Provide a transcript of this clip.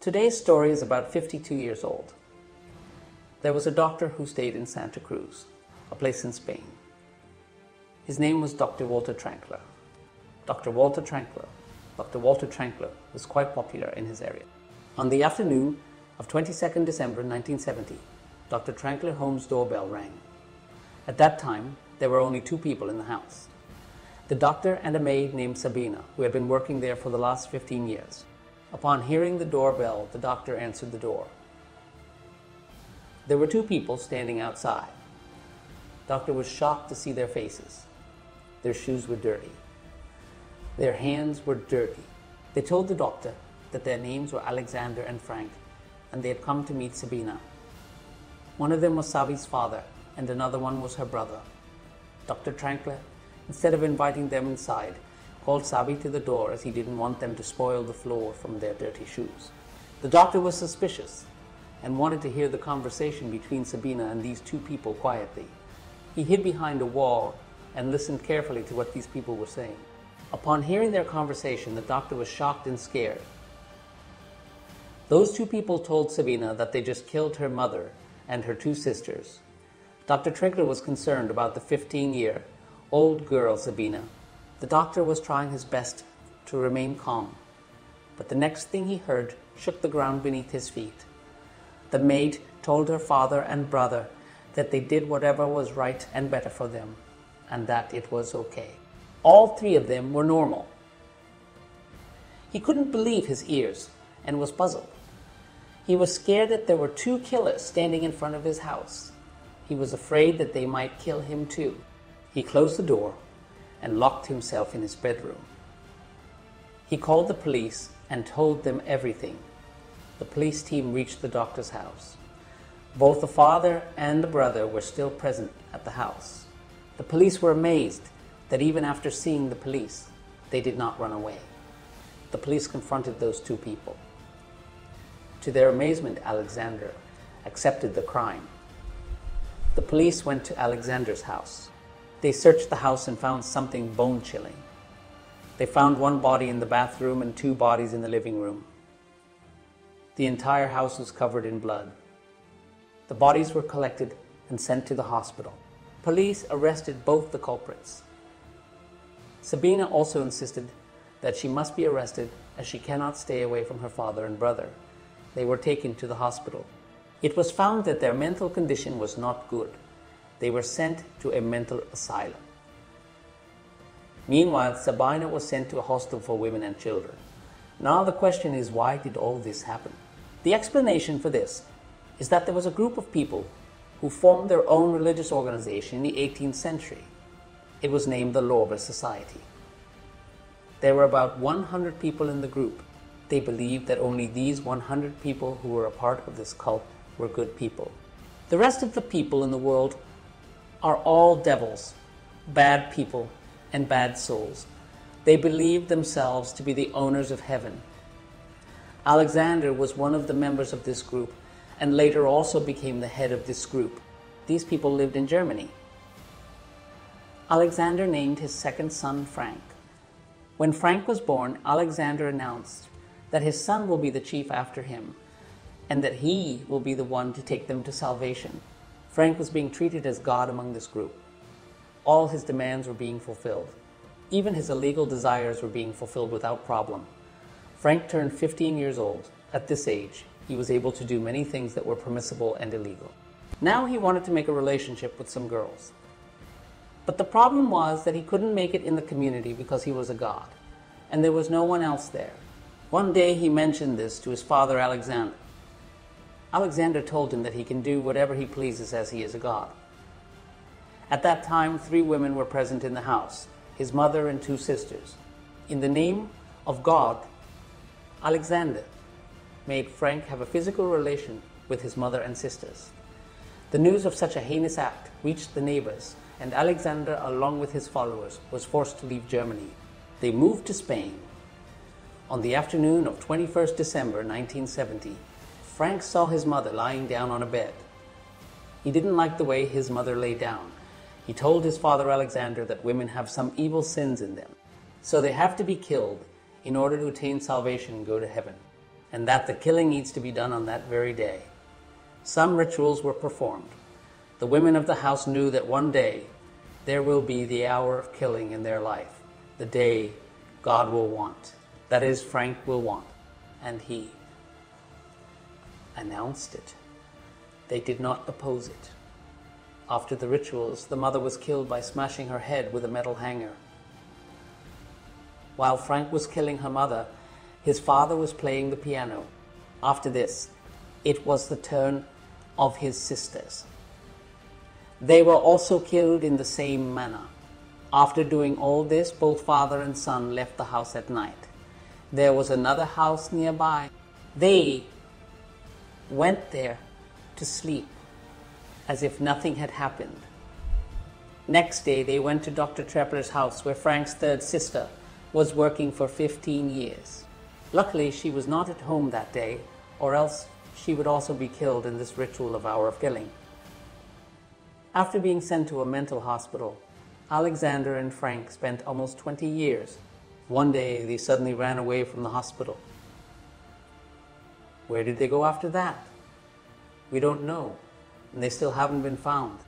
Today's story is about 52 years old. There was a doctor who stayed in Santa Cruz, a place in Spain. His name was Dr. Walter Trankler. Dr. Walter Trankler was quite popular in his area. On the afternoon of 22nd December 1970, Dr. Trankler's home's doorbell rang. At that time, there were only two people in the house. The doctor and a maid named Sabine, who had been working there for the last 15 years. Upon hearing the doorbell, the doctor answered the door. There were two people standing outside. The doctor was shocked to see their faces. Their shoes were dirty. Their hands were dirty. They told the doctor that their names were Alexander and Frank, and they had come to meet Sabine. One of them was Sabi's father, and another one was her brother. Dr. Trankler, instead of inviting them inside, called Sabi to the door as he didn't want them to spoil the floor from their dirty shoes. The doctor was suspicious and wanted to hear the conversation between Sabine and these two people quietly. He hid behind a wall and listened carefully to what these people were saying. Upon hearing their conversation, the doctor was shocked and scared. Those two people told Sabine that they just killed her mother and her two sisters. Dr. Trankler was concerned about the 15-year-old girl Sabine. The doctor was trying his best to remain calm, but the next thing he heard shook the ground beneath his feet. The maid told her father and brother that they did whatever was right and better for them, and that it was okay. All three of them were normal. He couldn't believe his ears and was puzzled. He was scared that there were two killers standing in front of his house. He was afraid that they might kill him too. He closed the door and locked himself in his bedroom. He called the police and told them everything. The police team reached the doctor's house. Both the father and the brother were still present at the house. The police were amazed that even after seeing the police, they did not run away. The police confronted those two people. To their amazement, Alexander accepted the crime. The police went to Alexander's house. They searched the house and found something bone-chilling. They found one body in the bathroom and two bodies in the living room. The entire house was covered in blood. The bodies were collected and sent to the hospital. Police arrested both the culprits. Sabine also insisted that she must be arrested as she cannot stay away from her father and brother. They were taken to the hospital. It was found that their mental condition was not good. They were sent to a mental asylum. Meanwhile, Sabine was sent to a hostel for women and children. Now the question is, why did all this happen? The explanation for this is that there was a group of people who formed their own religious organization in the 18th century. It was named the Lorber Society. There were about 100 people in the group. They believed that only these 100 people who were a part of this cult were good people. The rest of the people in the world are all devils, bad people, and bad souls. They believed themselves to be the owners of heaven. Alexander was one of the members of this group and later also became the head of this group. These people lived in Germany. Alexander named his second son Frank. When Frank was born, Alexander announced that his son will be the chief after him and that he will be the one to take them to salvation. Frank was being treated as God among this group. All his demands were being fulfilled. Even his illegal desires were being fulfilled without problem. Frank turned 15 years old. At this age, he was able to do many things that were permissible and illegal. Now he wanted to make a relationship with some girls. But the problem was that he couldn't make it in the community because he was a god, and there was no one else there. One day he mentioned this to his father Alexander. Alexander told him that he can do whatever he pleases as he is a god. At that time, 3 women were present in the house, his mother and 2 sisters. In the name of God, Alexander made Frank have a physical relation with his mother and sisters. The news of such a heinous act reached the neighbors, and Alexander, along with his followers, was forced to leave Germany. They moved to Spain. On the afternoon of 21st December 1970, Frank saw his mother lying down on a bed. He didn't like the way his mother lay down. He told his father Alexander that women have some evil sins in them, so they have to be killed in order to attain salvation and go to heaven. and that the killing needs to be done on that very day. Some rituals were performed. The women of the house knew that one day there will be the hour of killing in their life, the day God will want, that is, Frank will want, and he announced it. They did not oppose it. After the rituals, the mother was killed by smashing her head with a metal hanger. While Frank was killing her mother, his father was playing the piano. After this, it was the turn of his sisters. They were also killed in the same manner. After doing all this, both father and son left the house at night. There was another house nearby. They went there to sleep as if nothing had happened. Next day, they went to Dr. Trankler's house, where Frank's third sister was working for 15 years. Luckily, she was not at home that day, or else she would also be killed in this ritual of hour of killing. After being sent to a mental hospital, Alexander and Frank spent almost 20 years. One day, they suddenly ran away from the hospital. Where did they go after that? We don't know, and they still haven't been found.